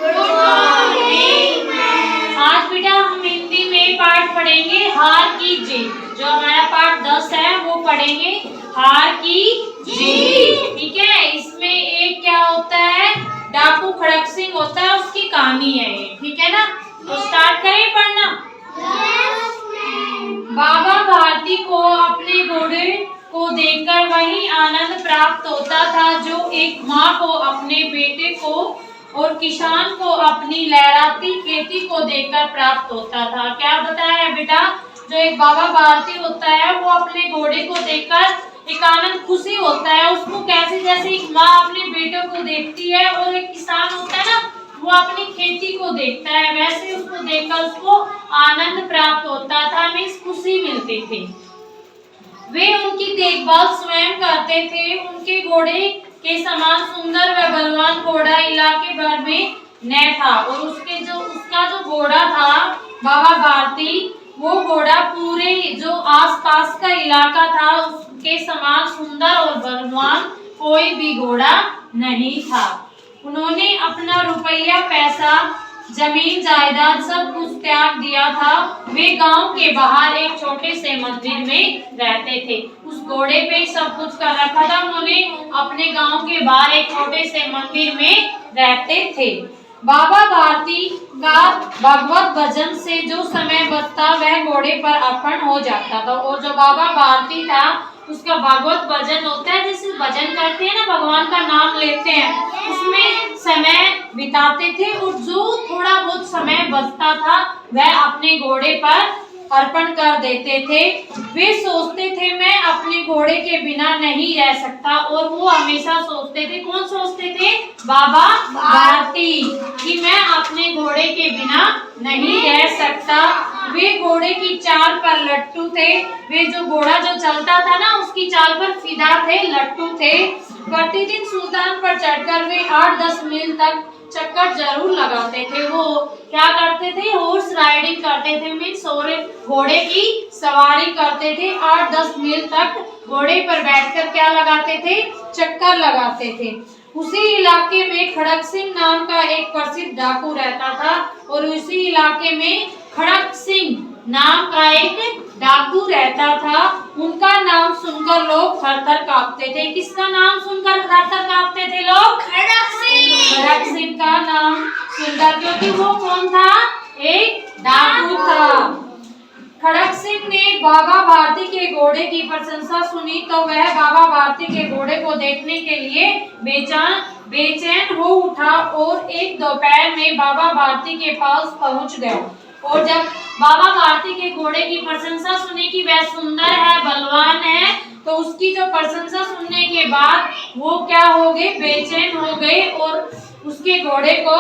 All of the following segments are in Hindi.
Good morning ma'am. आज बेटा हम हिंदी में पाठ पढ़ेंगे हार की जीत। जो हमारा पाठ 10 है वो पढ़ेंगे हार की जीत। ठीक है, इसमें एक क्या होता है, डाकू खड़क सिंह होता है, उसकी कहानी है ये। ठीक है ना, तो स्टार्ट करें पढ़ना। बाबा भारती को अपने घोड़े को देखकर वही आनंद प्राप्त होता था जो एक माँ को अपने बेटे को और किसान को अपनी लहराती खेती को देखकर प्राप्त होता था। क्या बताया बेटा, जो एक बाबा भारती होता है वो अपने घोड़े को देखकर एक आनंद खुशी होता है उसको, कैसे जैसे एक माँ अपने बेटों को देखती है और एक किसान होता है ना वो अपनी खेती को देखता है, वैसे उसको देखकर उसको आनंद प्राप्त होता था, मीन्स खुशी मिलती थी। वे उनकी देखभाल स्वयं करते थे। उनके घोड़े के समान सुंदर व बलवान घोड़ा इलाके भर में न था और उसका जो घोड़ा था बाबा भारती, वो घोड़ा पूरे जो आसपास का इलाका था उसके समान सुंदर और बलवान कोई भी घोड़ा नहीं था। उन्होंने अपना रुपया पैसा जमीन जायदाद सब कुछ त्याग दिया था। वे गांव के बाहर एक छोटे से मंदिर में रहते थे। उस घोड़े पे सब कुछ कर रखा था उन्होंने, अपने गांव के बाहर एक छोटे से मंदिर में रहते थे। बाबा भारती का भगवत भजन से जो समय बचता वह घोड़े पर अर्पण हो जाता था। और जो बाबा भारती था उसका भागवत भजन होता है, जैसे भजन करते हैं ना, भगवान का नाम लेते हैं, उसमें समय बिताते थे और जो थोड़ा बहुत समय बचता था वह अपने घोड़े पर अर्पण कर देते थे। वे सोचते थे मैं अपने घोड़े के बिना नहीं रह सकता, और वो हमेशा सोचते थे, कौन सोचते थे, बाबा भारती, कि मैं अपने घोड़े के बिना नहीं रह सकता। वे घोड़े की चाल पर लट्टू थे। वे जो घोड़ा जो चलता था ना उसकी चाल पर फिदा थे, लट्टू थे। प्रतिदिन सुल्तान पर चढ़कर वे 8-10 मील तक चक्कर जरूर लगाते थे। वो क्या करते थे, हॉर्स राइडिंग करते थे, मीन्स घोड़े की सवारी करते थे। 8-10 मील तक घोड़े पर बैठकर क्या लगाते थे, चक्कर लगाते थे। उसी इलाके में खड़क सिंह नाम का एक प्रसिद्ध डाकू रहता था और उसी इलाके में खड़क सिंह नाम का एक डाकू रहता था। उनका नाम सुनकर लोग थर-थर कांपते थे। किसका नाम सुनकर थर-थर कांपते थे लोग, खड़क सिंह। खड़क सिंह का नाम सुनकर, क्योंकि वो कौन था, एक डाकू था। खड़क सिंह ने बाबा भारती के घोड़े की प्रशंसा सुनी तो वह बाबा भारती के घोड़े को देखने के लिए बेचैन हो उठा और एक दोपहर में बाबा भारती के पास पहुंच गया। और जब बाबा भारती के घोड़े की प्रशंसा सुनी कि वह सुंदर है, बलवान है, तो उसकी जो प्रशंसा सुनने के बाद वो क्या हो गए, बेचैन हो गए और उसके घोड़े को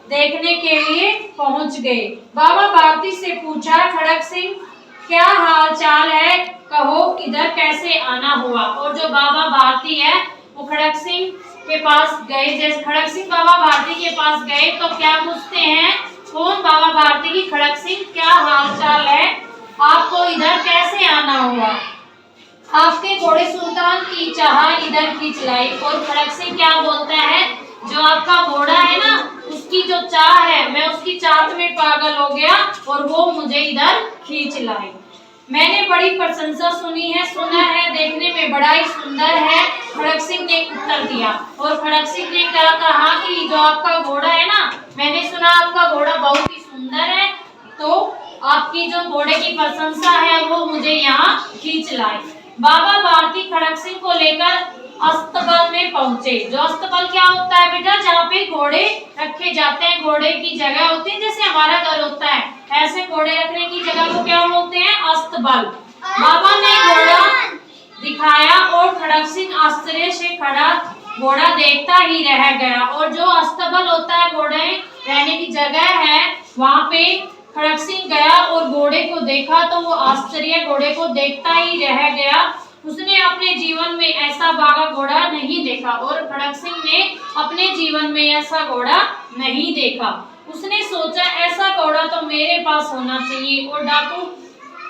देखने के लिए पहुंच गए। बाबा भारती से पूछा, खड़क सिंह क्या हाल चाल है, कहो इधर कैसे आना हुआ। और जो बाबा भारती है वो खड़क सिंह के पास गए। जैसे खड़क सिंह बाबा भारती के पास गए तो क्या पूछते हैं, कौन, बाबा भारती की, खड़क सिंह क्या हाल चाल है, आपको इधर कैसे आना हुआ, आपके घोड़े सुल्तान की चाह इधर खींच लाई। और खड़क सिंह क्या बोलता है, जो आपका घोड़ा है ना उसकी जो चाह है, मैं उसकी चाह में पागल हो गया और वो मुझे इधर खींच लाई। मैंने बड़ी प्रशंसा सुनी है, सुना है, देखने में बड़ा ही सुंदर है, खड़क सिंह ने उत्तर दिया। और खड़क सिंह ने क्या कहा कि जो आपका घोड़ा है ना, मैंने सुना आपका घोड़ा बहुत ही सुंदर है, तो आपकी जो घोड़े की प्रशंसा है वो मुझे यहाँ खींच लाए। बाबा भारती खड़क सिंह को लेकर अस्तबल में पहुंचे। जो अस्तबल क्या होता है बेटा, जहाँ पे घोड़े रखे जाते हैं, घोड़े की जगह होती है, जैसे हमारा घर होता है ऐसे घोड़े रखने की जगह को क्या बोलते हैं, अस्तबल। बाबा ने घोड़ा दिखाया और खड़क सिंह आश्चर्य से खड़ा घोड़ा देखता ही रह गया। और जो अस्तबल होता है, घोड़े रहने की जगह है, वहाँ पे खड़क सिंह गया और घोड़े को देखा तो वो आश्चर्य घोड़े को देखता ही रह गया। उसने अपने जीवन में ऐसा भागा घोड़ा नहीं देखा और खड़क सिंह ने अपने जीवन में ऐसा घोड़ा नहीं देखा। उसने सोचा ऐसा घोड़ा तो मेरे पास होना चाहिए। और डाकू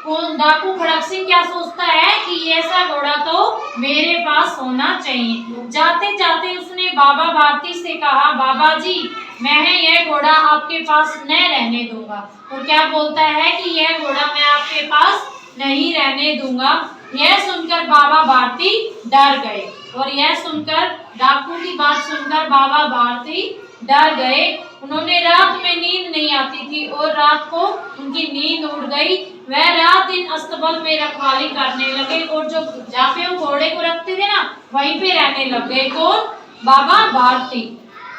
कौन डाकू खड़क सिंह क्या सोचता है कि ऐसा घोड़ा तो मेरे पास होना चाहिए। जाते जाते उसने बाबा भारती से कहा, बाबा जी मैं यह घोड़ा आपके पास न रहने दूंगा। और क्या बोलता है कि यह घोड़ा मैं आपके पास नहीं रहने दूंगा। यह सुनकर बाबा भारती डर गए और यह सुनकर डाकू की बात सुनकर बाबा भारती डर गए। उन्होंने रात में नींद नहीं आती थी और रात को उनकी नींद उड़ गई। वह रात दिन अस्तबल में रखवाली करने लगे और जो जहाँ पे वो घोड़े को रखते थे ना वहीं पे रहने लग गए। कौन? बाबा भारती।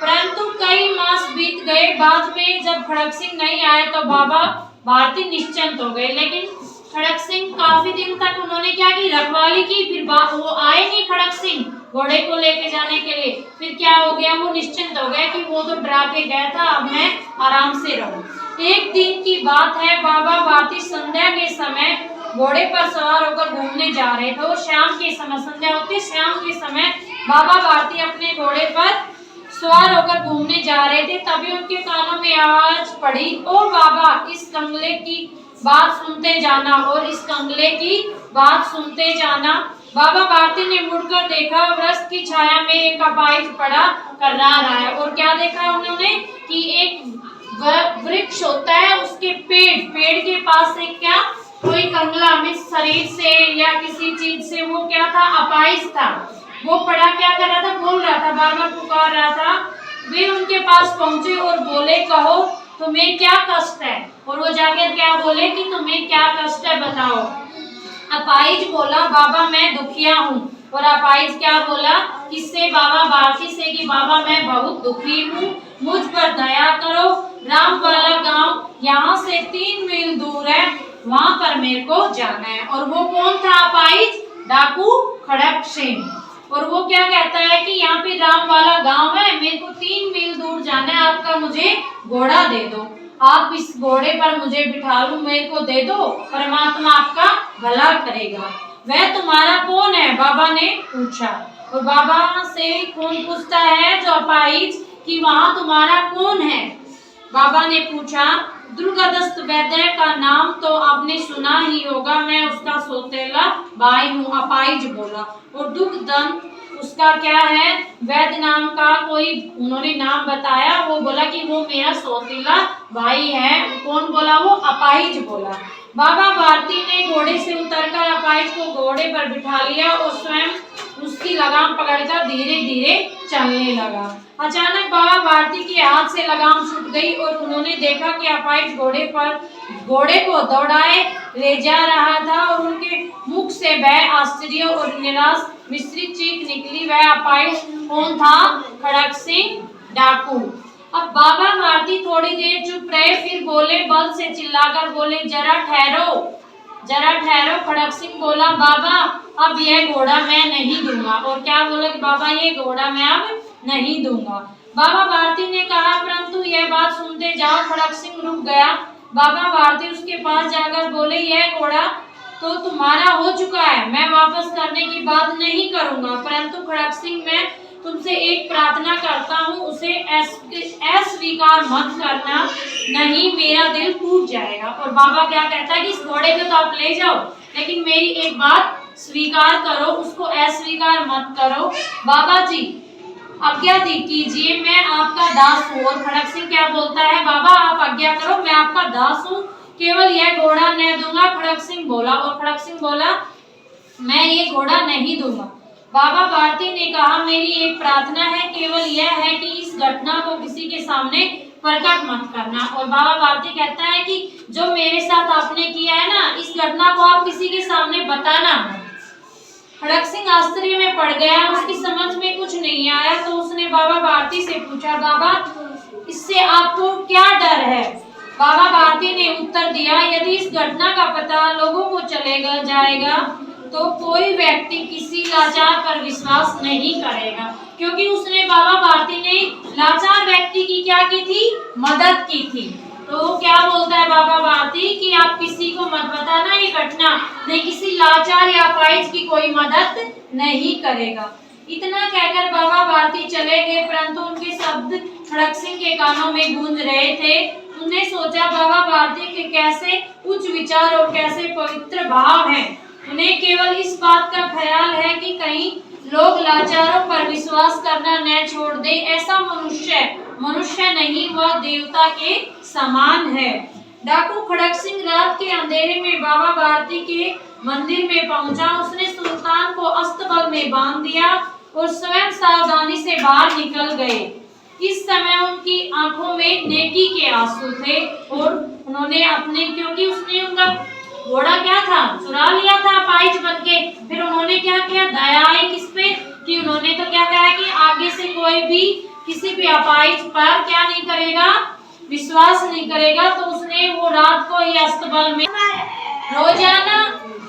परंतु कई मास बीत गए। बाद में जब खड़क सिंह नहीं आए तो बाबा भारती निश्चिंत हो गए। लेकिन खड़क सिंह काफी दिन तक उन्होंने क्या की, रखवाली की। फिर वो आए नहीं खड़क सिंह घोड़े को लेके जाने के लिए। फिर क्या हो गया, वो निश्चिंत हो गया कि वो तो डरा के गया था, अब मैं आराम से रहूं। एक दिन की बात है, बाबा भारती संध्या के समय घोड़े पर सवार होकर घूमने जा रहे थे। शाम के समय संध्या होती, शाम के समय बाबा भारती अपने घोड़े पर सवार होकर घूमने जा रहे थे। तभी उनके कानों में आवाज पड़ी, ओ बाबा इस कंगले की बात सुनते जाना और इस कंगले की बात सुनते जाना। बाबा भारती ने मुड़कर देखा, वृक्ष की छाया में एक अपाहिज पड़ा कर्रा रहा है। और क्या देखा उन्होंने कि एक वृक्ष होता है, उसके पेड़ के पास एक क्या कोई कंगला में शरीर से या किसी चीज से वो क्या था, अपाहिज था। वो पड़ा क्या कर रहा था, बोल रहा था, बार बार पुकार रहा था। वे उनके पास पहुंचे और बोले, कहो तुम्हें क्या कष्ट है। और वो जाकर क्या बोले कि तुम्हें क्या कष्ट है बताओ। अपाहिज बोला, बाबा मैं दुखिया हूँ। और अपाहिज क्या बोला, किससे? बाबा भारती से कि बाबा मैं बहुत दुखी हूँ, मुझ पर दया करो। राम वाला गांव यहाँ से 3 मील दूर है, वहां पर मेरे को जाना है। और वो कौन था अपाहिज? डाकू खड़क सिंह। और वो क्या कहता है कि यहाँ पे राम वाला गांव है, मेरे को 3 मील दूर जाना है, आपका मुझे घोड़ा दे दो, आप इस घोड़े पर मुझे बिठा लो, मेरे को दे दो, परमात्मा आपका भला करेगा। वह तुम्हारा कौन है? बाबा ने पूछा। और बाबा से कौन पूछता है? जो अपाहिज, कि वहाँ तुम्हारा कौन है? बाबा ने पूछा, दुर्गादत्त वैद्य का नाम तो आपने सुना ही होगा, मैं उसका सौतेला भाई हूँ, अपाहिज बोला। और दुर्गदत्त उसका क्या है, वैद्य नाम का कोई उन्होंने नाम बताया, वो बोला कि वो मेरा सौतेला भाई है। कौन बोला? वो अपाहिज बोला। बाबा भारती ने घोड़े से उतरकर अपाहिज को घोड़े पर बिठा लिया और स्वयं उसकी लगाम पकड़कर धीरे धीरे चलने लगा। अचानक बाबा भारती के हाथ से लगाम छूट गई और उन्होंने देखा कि अपाहिज घोड़े को दौड़ाए ले जा रहा था और उनके मुख से वह आश्चर्य और निराश मिश्रित चीख निकली। वह अपाहिज कौन था? खड़क सिंह डाकू। अब बाबा भारती थोड़ी देर चुप रहे, फिर बोले, बल से चिल्लाकर बोले, जरा ठहरो, जरा ठहरो। खड़क सिंह बोला, बाबा अब यह घोड़ा मैं नहीं दूंगा। और क्या बोला कि बाबा ये घोड़ा मैं अब नहीं दूंगा। बाबा भारती ने कहा, परंतु यह बात सुनते जाओ। खड़क सिंह रुक गया। बाबा भारती उसके पास जाकर बोले, यह घोड़ा तो तुम्हारा हो चुका है, मैं वापस करने की बात नहीं करूंगा, परंतु खड़क सिंह मैं तुमसे एक प्रार्थना करता हूँ, उसे अस्वीकार मत करना, नहीं मेरा दिल टूट जाएगा। और बाबा क्या कहता है कि इस घोड़े को तो आप ले जाओ, लेकिन मेरी एक बात स्वीकार करो, उसको अस्वीकार मत करो। बाबा जी आज्ञा कीजिए, मैं आपका दास हूँ। और खड़क सिंह क्या बोलता है, बाबा आप आज्ञा करो, मैं आपका दास हूँ, केवल यह घोड़ा न दूंगा। खड़क सिंह बोला। और खड़क सिंह बोला, मैं ये घोड़ा नहीं दूंगा। बाबा भारती ने कहा, मेरी एक प्रार्थना है, केवल यह है कि इस घटना को किसी के सामने प्रकट मत करना। और बाबा भारती कहता है कि जो मेरे साथ आपने किया है ना, इस घटना को आप किसी के सामने बताना मत। खड़क सिंह आश्चर्य में पड़ गया, उसकी समझ में कुछ नहीं आया, तो उसने बाबा भारती से पूछा, बाबा इससे आपको क्या डर है? बाबा भारती ने उत्तर दिया, यदि इस घटना का पता लोगों को चलेगा जाएगा तो कोई व्यक्ति किसी लाचार पर विश्वास नहीं करेगा, क्योंकि उसने बाबा भारती ने लाचार व्यक्ति की क्या की थी? मदद की थी। तो क्या बोलता है बाबा भारती कि आप किसी को मत बताना ये घटना, नहीं किसी लाचार या अपाहिज की कोई मदद नहीं करेगा। इतना कहकर बाबा भारती चले गए, परंतु उनके शब्द खड़क सिंह के कानों में गूंज रहे थे। उन्हें सोचा बाबा भारती के कैसे उच्च विचार और कैसे पवित्र भाव हैं। उन्हें केवल इस बात का ख्याल है कि कहीं लोग लाचारों पर विश्वास करना न छोड़ दे। ऐसा मनुष्य नहीं, वह देवता के समान है। डाकू खड़क सिंह रात के अंधेरे में बाबा भारती के मंदिर में पहुंचा। उसने सुल्तान को अस्तबल में बांध दिया और स्वयं सावधानी से बाहर निकल गए। इस समय उनकी आंखों में नेकी के आंसू थे और उन्होंने अपने, क्योंकि उसने उनका घोड़ा क्या था, चुरा लिया था अपाहिज बनके। फिर उन्होंने क्या किया, दया आई किस पे, कि उन्होंने तो क्या कहा कि आगे से कोई भी किसी भी अपाहिज पर क्या नहीं करेगा, विश्वास नहीं करेगा। तो उसने वो रात को ही अस्तबल में, रोजाना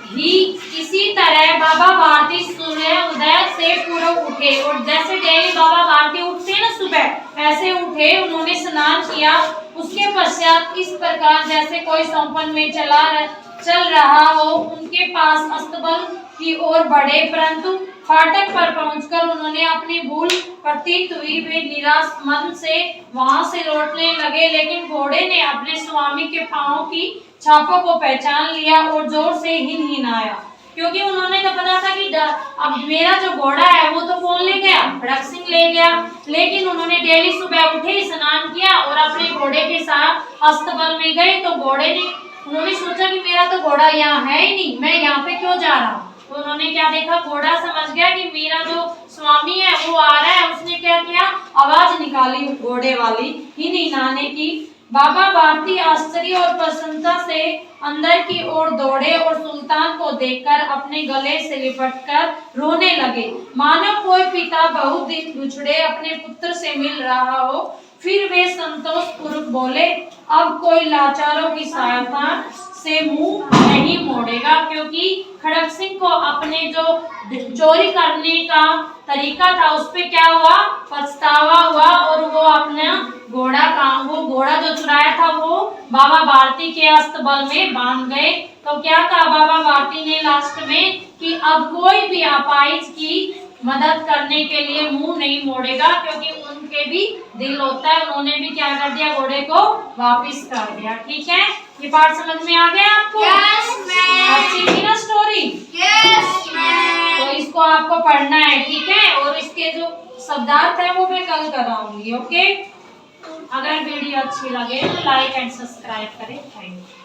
ही इसी तरह बाबा भारती सूर्य उदय से पूर्व उठे और जैसे डेली बाबा भारती उठते हैं ना सुबह, ऐसे उठे। उन्होंने स्नान किया। उसके पश्चात इस प्रकार जैसे कोई सौंपन में चल रहा हो, उनके पास अस्तबल की ओर बढ़े, परंतु फाटक पर पहुंचकर उन्होंने अपनी भूल प्रतीत हुई। वे निराश मन से वहां से लौटने लगे, लेकिन घोड़े ने अपने स्वामी के पांवों की छापों को पहचान लिया और जोर से हिनहिनाया, क्योंकि उन्होंने तो पता था कि अब मेरा जो घोड़ा है वो तो कौन ले गया, खड़क सिंह ले गया। लेकिन उन्होंने डेली सुबह उठे, स्नान किया और अपने घोड़े के साथ अस्तबल में गए। तो उन्होंने सोचा कि मेरा तो घोड़ा यहाँ है ही नहीं, मैं यहाँ पे क्यों जा रहा हूँ। तो उन्होंने क्या देखा, घोड़ा समझ गया कि मेरा जो स्वामी है वो आ रहा है। उसने क्या किया, आवाज निकाली घोड़े वाली हिनहिनाने की। बाबा भारती आश्चर्य और प्रसन्नता से अंदर की ओर दौड़े और सुल्तान को देखकर अपने गले से लिपटकर रोने लगे, मानो कोई पिता बहुत दिन बिछड़े अपने पुत्र से मिल रहा हो। फिर वे संतोष पूर्वक बोले, अब कोई लाचारों की सहायता से मुंह नहीं मोड़ेगा, क्योंकि खड़क सिंह को अपने जो चोरी करने का तरीका था उस पे क्या हुआ, पछतावा हुआ और वो अपना वो घोड़ा जो चुराया था वो बाबा भारती के अस्तबल में बांध गए। तो क्या कहा बाबा भारती ने लास्ट में कि अब कोई भी अपाहिज की मदद करने के लिए मुंह नहीं मोड़ेगा, क्योंकि उनके भी दिल होता है। उन्होंने भी क्या कर दिया, घोड़े को वापस कर दिया। ठीक है, ये पार्ट समझ में आ गया आपको? Yes, ma'am. अच्छी थी ना स्टोरी? Yes, ma'am. तो इसको आपको पढ़ना है, ठीक है, और इसके जो शब्दार्थ है वो मैं कल कराऊंगी। ओके, अगर वीडियो अच्छी लगे तो लाइक एंड सब्सक्राइब करें। Thank you.